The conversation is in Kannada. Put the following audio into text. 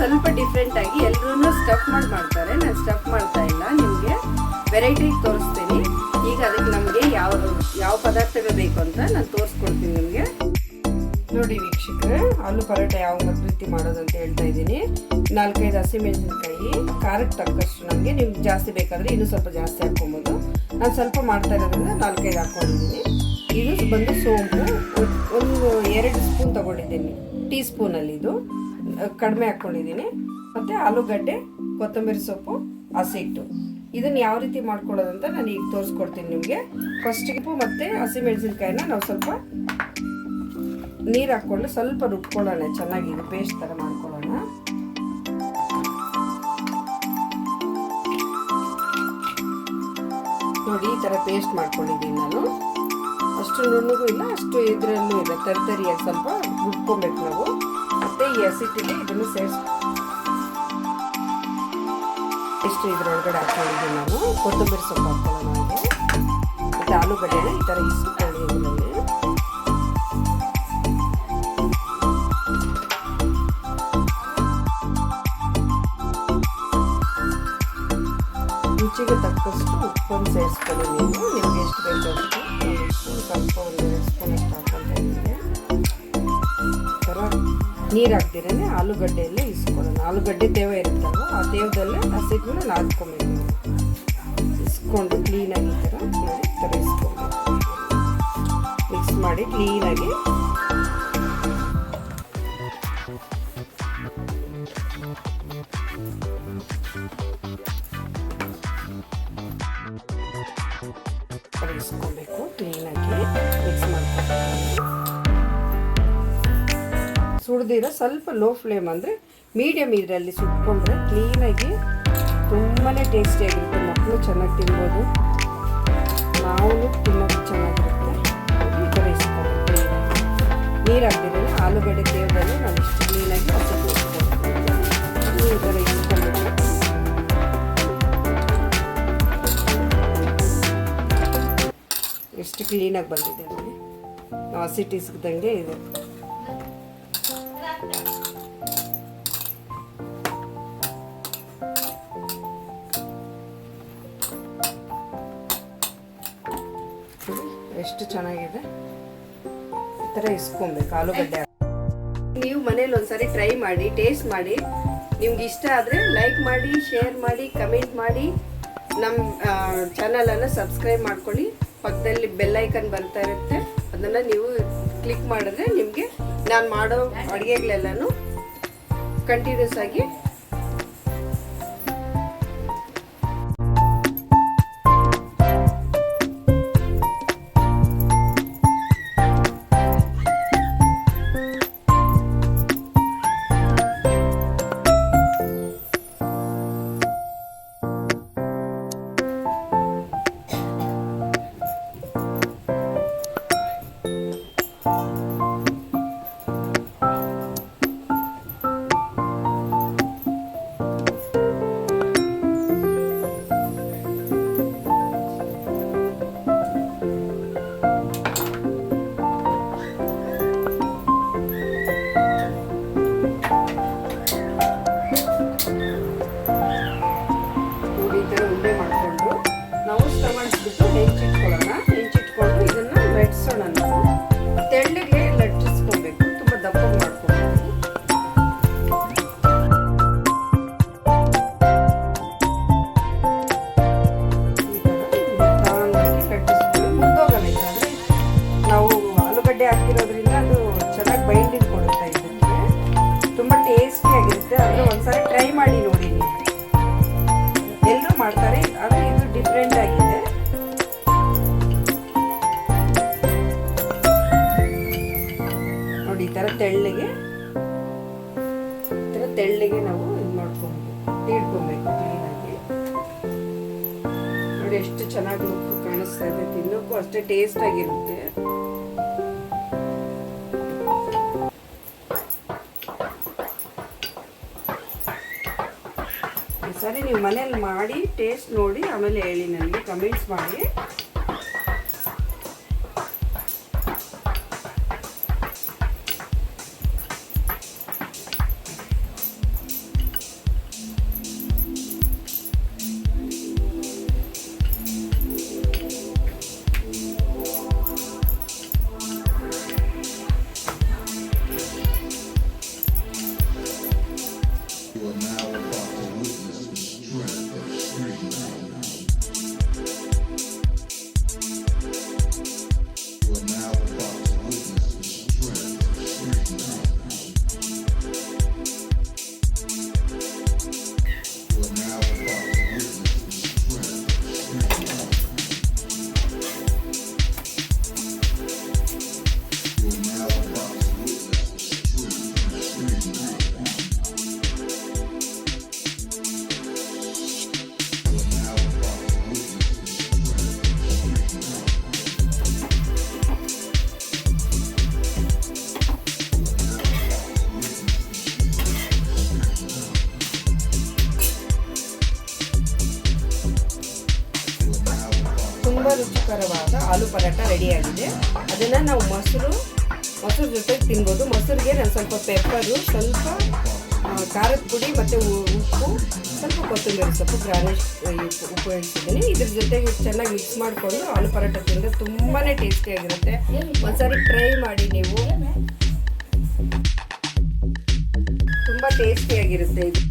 ಸ್ವಲ್ಪ ಡಿಫ್ರೆಂಟ್ ಆಗಿ ಎಲ್ಲರೂ ಸ್ಟಫ್ ಮಾಡ್ತಾರೆ. ನಾನು ಸ್ಟಫ್ ಮಾಡ್ತಾ ಇಲ್ಲ, ನಿಮಗೆ ವೆರೈಟಿ ತೋರಿಸ್ತೀನಿ. ಈಗ ಅದಕ್ಕೆ ನಮಗೆ ಯಾವ ಪದಾರ್ಥಗಳು ಬೇಕು ಅಂತ ನಾನು ತೋರಿಸ್ಕೊಡ್ತೀನಿ ನಿಮಗೆ. ನೋಡಿ ವೀಕ್ಷಕರೇ, ಆಲೂ ಪರೋಟ ಯಾವ ರೀತಿ ಮಾಡೋದಂತ ಹೇಳ್ತಾ ಇದ್ದೀನಿ. 4-5 ಹಸಿಮೆಣಸಿನಕಾಯಿ, ಖಾರಕ್ಕೆ ತಕ್ಕಷ್ಟು. ನಮಗೆ ನಿಮ್ಗೆ ಜಾಸ್ತಿ ಬೇಕಾದರೆ ಇನ್ನೂ ಸ್ವಲ್ಪ ಜಾಸ್ತಿ ಹಾಕ್ಕೊಬೋದು. ನಾನು ಸ್ವಲ್ಪ ಮಾಡ್ತಾ ಇರೋದ್ರಿಂದ 4-5 ಹಾಕ್ಕೊಂಡಿದ್ದೀನಿ. ಇದು ಬಂದು ಸೋಂಪು ಒಂದು 2 ಸ್ಪೂನ್ ತೊಗೊಂಡಿದ್ದೀನಿ, ಟೀ ಸ್ಪೂನಲ್ಲಿ. ಇದು ಕಡಿಮೆ ಹಾಕ್ಕೊಂಡಿದ್ದೀನಿ. ಮತ್ತು ಆಲೂಗಡ್ಡೆ, ಕೊತ್ತಂಬರಿ ಸೊಪ್ಪು, ಹಸಿ ಹಿಟ್ಟು. ಇದನ್ನು ಯಾವ ರೀತಿ ಮಾಡ್ಕೊಳ್ಳೋದಂತ ನಾನು ಈಗ ತೋರಿಸ್ಕೊಡ್ತೀನಿ ನಿಮಗೆ. ಫಸ್ಟಿಗೆ ಮತ್ತು ಹಸಿಮೆಣಸಿನ್ಕಾಯಿನ ನಾವು ಸ್ವಲ್ಪ ನೀರು ಹಾಕ್ಕೊಂಡು ಸ್ವಲ್ಪ ರುಬ್ಕೊಳ್ಳೋಣ ಚೆನ್ನಾಗಿ. ಇದು ಪೇಸ್ಟ್ ಥರ ಮಾಡ್ಕೊಳ್ಳೋಣ. ನೋಡಿ ಈ ಥರ ಪೇಸ್ಟ್ ಮಾಡ್ಕೊಂಡಿದ್ದೀನಿ ನಾನು. ಅಷ್ಟು ನುಣ್ಣಗೂ ಇಲ್ಲ, ಅಷ್ಟು ಇದರಲ್ಲೂ ಇಲ್ಲ, ತರಿಯಾಗಿ ಸ್ವಲ್ಪ ರುಬ್ಕೊಬೇಕು ನಾವು. ಮತ್ತು ಈ ಹಸಿಟ್ಟಿಗೆ ಇದನ್ನು ಇಷ್ಟು ಇದರೊಳಗಡೆ ಹಾಕ್ಕೊಂಡಿದ್ದೀನಿ ನಾನು. ಕೊತ್ತಂಬರಿ ಸೊಪ್ಪು ಹಾಕ್ಕೊಳ್ಳೋಣ ಹಾಗೆ. ಮತ್ತು ಆಲೂಗಡ್ಡೆನ ಈ ಥರ ಇಸ್ಕೊಳ್ಳಿ. ಇದರಲ್ಲಿ ರುಚಿಗೆ ತಕ್ಕಷ್ಟು ಉಪ್ಪನ್ನು ಸೇರಿಸ್ಕೊಳ್ಳಿ ನೀವು. ನಿಮಗೆ ಎಷ್ಟು ಬೇಕು ಅಷ್ಟು. ಸ್ವಲ್ಪ 1-2 ಸ್ಪೂನ್ ಅಷ್ಟು ಹಾಕ್ಕೊಳ್ತಾ ಇದ್ದೀನಿ. ಥರ ನೀರು ಹಾಕ್ದಿರೇ ಆಲೂಗಡ್ಡೆಯಲ್ಲೇ ಇಸ್ಕೊಳ್ಳೋಣ. ಆಲೂಗಡ್ಡೆ ತೇವ ಇರುತ್ತಲ್ವ, ಆ ತೇವದಲ್ಲೇ ಹಸಿಟ್ಟನ್ನ ನಾದ್ಕೊಬೇಕು. ಇಸ್ಕೊಂಡು ಕ್ಲೀನಾಗಿ ಈ ಥರ ಇಸ್ಕೊಬೇಕು. ಮಿಕ್ಸ್ ಮಾಡಿ ಕ್ಲೀನಾಗಿ ಇಸ್ಕೊಬೇಕು. ಕ್ಲೀನಾಗಿ ಮಿಕ್ಸ್ ಮಾಡ್ಕೊಂಡು ಸುಡ್ದಿರೋ ಸ್ವಲ್ಪ ಲೋ ಫ್ಲೇಮ್ ಅಂದರೆ ಮೀಡಿಯಮ್ ಇದರಲ್ಲಿ ಸುಟ್ಕೊಂಡ್ರೆ ಕ್ಲೀನಾಗಿ ತುಂಬಾ ಟೇಸ್ಟಿಯಾಗಿರುತ್ತೆ. ಮಕ್ಕಳು ಚೆನ್ನಾಗಿ ತಿನ್ಬೋದು, ನಾವು ತಿನ್ನೋದು ಚೆನ್ನಾಗಿರುತ್ತೆ. ಈ ಥರ ಇಸ್ಕೊಬೇಕು. ನೀರು ಹಾಕ್ತಿದ್ರೆ ಆಲೂಗಡ್ಡೆ ತೇವದಲ್ಲಿ ನಾವು ಇಷ್ಟು ಕ್ಲೀನಾಗಿ ಹಸಿ ಈ ಥರ ಇಸ್ಕೊಬೇಕು. ಎಷ್ಟು ಕ್ಲೀನಾಗಿ ಬಂದಿದೆ ನೋಡಿ. ನಾವು ಹಸಿಟ್ಟು ಇಸ್ದಂಗೆ ಇದೆ. ಎಷ್ಟು ಚೆನ್ನಾಗಿದೆ. ಈ ಥರ ಇಸ್ಕೊಬೇಕು ಆಲೂಗಡ್ಡೆ. ನೀವು ಮನೇಲಿ ಒಂದ್ಸರಿ ಟ್ರೈ ಮಾಡಿ, ಟೇಸ್ಟ್ ಮಾಡಿ. ನಿಮ್ಗೆ ಇಷ್ಟ ಆದರೆ ಲೈಕ್ ಮಾಡಿ, ಶೇರ್ ಮಾಡಿ, ಕಮೆಂಟ್ ಮಾಡಿ. ನಮ್ಮ ಚಾನಲನ್ನು ಸಬ್ಸ್ಕ್ರೈಬ್ ಮಾಡ್ಕೊಳ್ಳಿ. ಪಕ್ಕದಲ್ಲಿ ಬೆಲ್ ಐಕನ್ ಬರ್ತಾ ಇರುತ್ತೆ, ಅದನ್ನು ನೀವು ಕ್ಲಿಕ್ ಮಾಡಿದ್ರೆ ನಿಮಗೆ ನಾನು ಮಾಡೋ ಅಡುಗೆಗಳೆಲ್ಲನೂ ಕಂಟಿನ್ಯೂಸ್ ಆಗಿ ಹೆಂಚಿಟ್ಕೊಳ್ಳೋಣ. ಹೆಂಚಿಟ್ಕೊಂಡು ಇದನ್ನು ಲಟ್ಸೋಣ. ನಾವು ತೆಳ್ಳಗೆ ಲಟ್ಟಿಸ್ಕೊಬೇಕು, ತುಂಬ ದಪ್ಪ ಮಾಡ್ಕೊಬೇಕು. ಈ ಥರ ಲಟ್ಟಿಸ್ಕೊಂಡು ಮುದ್ದೋಗಲ್ಲ. ಇಲ್ಲಾಂದರೆ ನಾವು ಆಲೂಗಡ್ಡೆ ಹಾಕಿರೋದ್ರಿಂದ ಅದು ಚೆನ್ನಾಗಿ ಬೈಂಡಿಂಗ್ ಕೊಡುತ್ತೆ. ಇದಕ್ಕೆ ತುಂಬ ಟೇಸ್ಟಿಯಾಗಿರುತ್ತೆ. ಆದರೆ ಒಂದ್ಸರಿ ಟ್ರೈ ಮಾಡಿ ನೋಡಿ. ನೀವು ಎಲ್ಲರೂ ಮಾಡ್ತಾರೆ, ಆದರೆ ಇದು ಡಿಫ್ರೆಂಟ್ ಆಗಿದೆ. ಈ ಥರ ತೆಳ್ಳಗೆ ನಾವು ಇದು ತೀಡ್ಕೊಬೇಕು ಕ್ಲೀನಾಗಿ. ನೋಡಿ ಎಷ್ಟು ಚೆನ್ನಾಗಿ ಲುಕ್ ಕಾಣಿಸ್ತಾ ಇದೆ. ತಿನ್ನೋಕ್ಕೂ ಅಷ್ಟೇ ಟೇಸ್ಟ್ ಆಗಿರುತ್ತೆ. ಸರಿ, ನೀವು ಮನೇಲಿ ಮಾಡಿ ಟೇಸ್ಟ್ ನೋಡಿ ಆಮೇಲೆ ಹೇಳಿ, ನನಗೆ ಕಮೆಂಟ್ಸ್ ಮಾಡಿ. You are now about to witness the strength of street knowledge. You are now about to witness the strength of street knowledge. You are now about to witness the strength of street knowledge. You are now about to witness the strength of street knowledge. ತುಂಬ ರುಚಿಕರವಾದ ಆಲೂ ಪರಾಟ ರೆಡಿಯಾಗಿದೆ. ಅದನ್ನು ನಾವು ಮೊಸರು ಜೊತೆಗೆ ತಿನ್ಬೋದು. ಮೊಸರಿಗೆ ನಾನು ಸ್ವಲ್ಪ ಪೆಪ್ಪರು, ಸ್ವಲ್ಪ ಖಾರದ ಪುಡಿ ಮತ್ತು ಉಪ್ಪು, ಸ್ವಲ್ಪ ಕೊತ್ತಂಬರಿ ಸೊಪ್ಪು ಗಾರ್ನಿಷ್ ಉಪಯೋಗಿಸಿದ್ದೀನಿ. ಇದ್ರ ಜೊತೆಗೆ ಚೆನ್ನಾಗಿ ಮಿಕ್ಸ್ ಮಾಡಿಕೊಂಡು ಆಲೂ ಪರಾಟ ತಿಂದರೆ ತುಂಬಾ ಟೇಸ್ಟಿಯಾಗಿರುತ್ತೆ. ಒಂದ್ಸರಿ ಟ್ರೈ ಮಾಡಿ ನೀವು, ತುಂಬ ಟೇಸ್ಟಿಯಾಗಿರುತ್ತೆ ಇದು.